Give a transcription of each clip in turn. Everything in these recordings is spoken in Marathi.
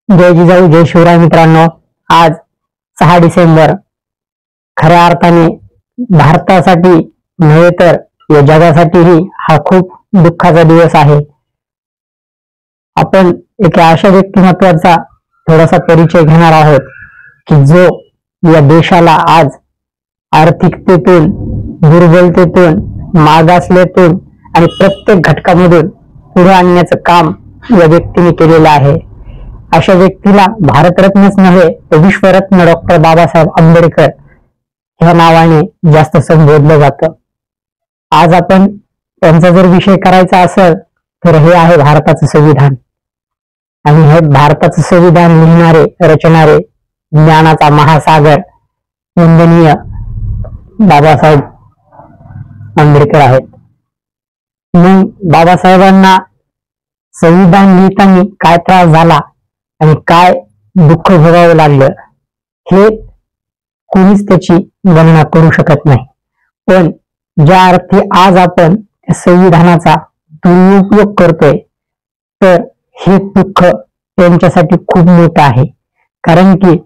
जय जिजाऊ जय शिवराय. मित्रांनो, आज 6 डिसेंबर खऱ्या अर्थाने भारतासाठी नव्हे तर या जगासाठीही हा खूप दुःखाचा दिवस आहे. आपण एका अशा व्यक्तिमत्वाचा थोडासा परिचय घेणार आहोत की जो या देशाला आज आर्थिकतेतून, दुर्बलतेतून, मागासलेतून आणि प्रत्येक घटकामधून पुढे आणण्याचं काम या व्यक्तीने केलेलं आहे. अशा व्यक्तीला भारतरत्नच नव्हे तर विश्वरत्न डॉक्टर बाबासाहेब आंबेडकर ह्या नावाने जास्त संबोधलं जातं. आज आपण त्यांचा जर विषय करायचा असेल तर हे आहे भारताचं संविधान. आणि हे भारताचं संविधान लिहिणारे, रचणारे ज्ञानाचा महासागर वंदनीय बाबासाहेब आंबेडकर आहेत. मग बाबासाहेबांना संविधान लिहिताना काय त्रास झाला आणि काय दुःख भोगावं लागलं हे कोणीच त्याची गणना करू शकत नाही. पण ज्या अर्थी आज आपण संविधानाचा दुरुपयोग करतोय तर हे दुःख त्यांच्यासाठी खूप मोठं आहे. कारण की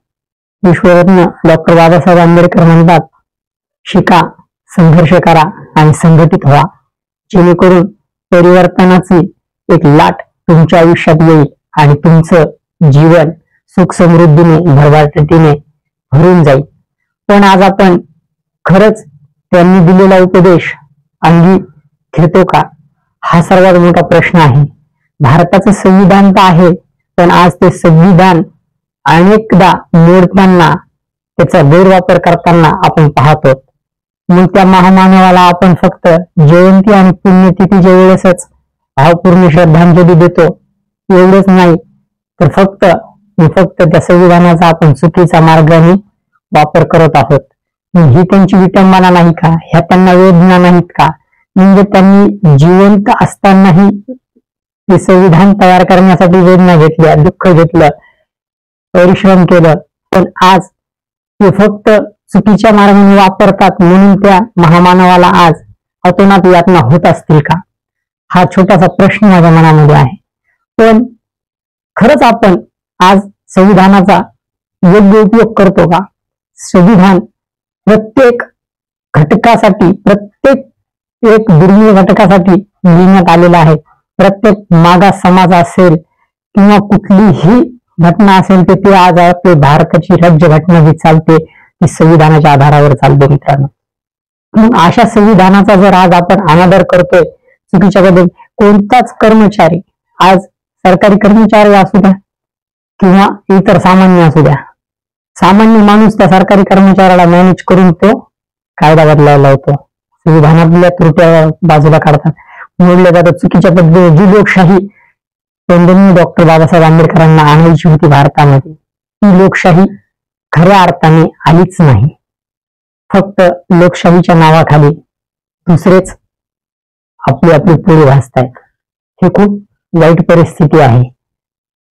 विश्वरत्न डॉक्टर बाबासाहेब आंबेडकर म्हणतात, शिका, संघर्ष करा आणि संघटित व्हा, जेणेकरून परिवर्तनाची एक लाट तुमच्या आयुष्यात येईल आणि तुमचं जीवन सुख समृद्धीने, भरभराटीने भरून जाईल. पण आज आपण खरंच त्यांनी दिलेला उपदेश अंगी घेतो का, हा सर्वात मोठा प्रश्न आहे. भारताचं संविधान तर आहे, पण आज ते संविधान अनेकदा मोडताना, त्याचा गैरवापर करताना आपण पाहतो. मग त्या महामानवाला आपण फक्त जयंती आणि पुण्यतिथीच्या वेळेसच भावपूर्ण श्रद्धांजली देतो एवढंच नाही, तर फक्त त्या संविधानाचा आपण चुकीचा मार्गाने वापर करत आहोत. ही त्यांची विटंबना नाही का? ह्या त्यांना वेदना नाहीत का? म्हणजे त्यांनी जिवंत असतानाही ते संविधान तयार करण्यासाठी वेदना घेतल्या, दुःख घेतलं, परिश्रम केलं, पण आज ते फक्त चुकीच्या मार्गाने वापरतात म्हणून त्या महामानवाला आज अतोनात यातना होत असतील का? हा छोटासा प्रश्न माझ्या मनामध्ये आहे. पण खरंच आपण आज संविधानाचा योग्य उपयोग करतो का? संविधान प्रत्येक घटकासाठी, प्रत्येक एक दुर्मिळ घटकासाठी लिहिण्यात आलेलं आहे. प्रत्येक मागास समाज असेल किंवा कुठलीही घटना असेल तर ते आज आपली भारताची राज्यघटना जी चालते ती संविधानाच्या आधारावर चालते. मित्रांनो, मग अशा संविधानाचा जर आज आपण अनादर करतोय चुकीच्या पद्धतीने, कोणताच कर्मचारी, आज सरकारी कर्मचारी असू द्या किंवा इतर सामान्य असू द्या, सामान्य माणूस त्या सरकारी कर्मचाऱ्याला मॅनेज करून तो कायदा बदलायला लावतो. संविधानातल्या त्रुट्या बाजूला काढतात, मोडल्या जातात. चुकीच्या पद्धतीने जी लोकशाही वंदनीय डॉक्टर बाबासाहेब आंबेडकरांना आणायची होती भारतामध्ये, ती लोकशाही खऱ्या अर्थाने आलीच नाही. फक्त लोकशाहीच्या नावाखाली दुसरेच आपली आपली पोळी भासतायत. ही खूप वाईट परिस्थिती आहे.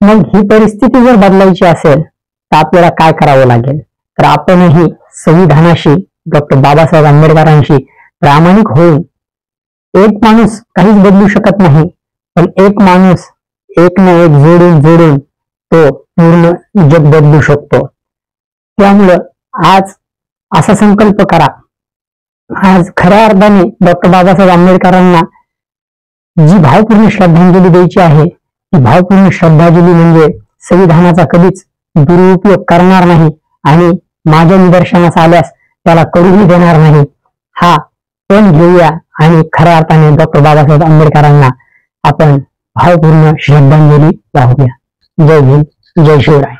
मग ही परिस्थिती जर बदलायची असेल तर आपल्याला काय करावं लागेल? तर आपणही संविधानाशी, डॉक्टर बाबासाहेब आंबेडकरांशी प्रामाणिक होऊन, एक माणूस काहीच बदलू शकत नाही, पण एक माणूस एक ना एक जोडून तो पूर्ण जग बदलू शकतो. त्यामुळं आज असा संकल्प करा, आज खऱ्या अर्थाने डॉक्टर बाबासाहेब आंबेडकरांना जी भावपूर्ण श्रद्धांजली द्यायची आहे, ती भावपूर्ण श्रद्धांजली म्हणजे संविधानाचा कधीच दुरुपयोग करणार नाही आणि माझ्या निदर्शनास आल्यास त्याला करूही देणार नाही, हा पण घेऊया आणि खऱ्या अर्थाने डॉक्टर बाबासाहेब आंबेडकरांना आपण भावपूर्ण श्रद्धांजली वाहूया. जय भीम, जय शिवराय.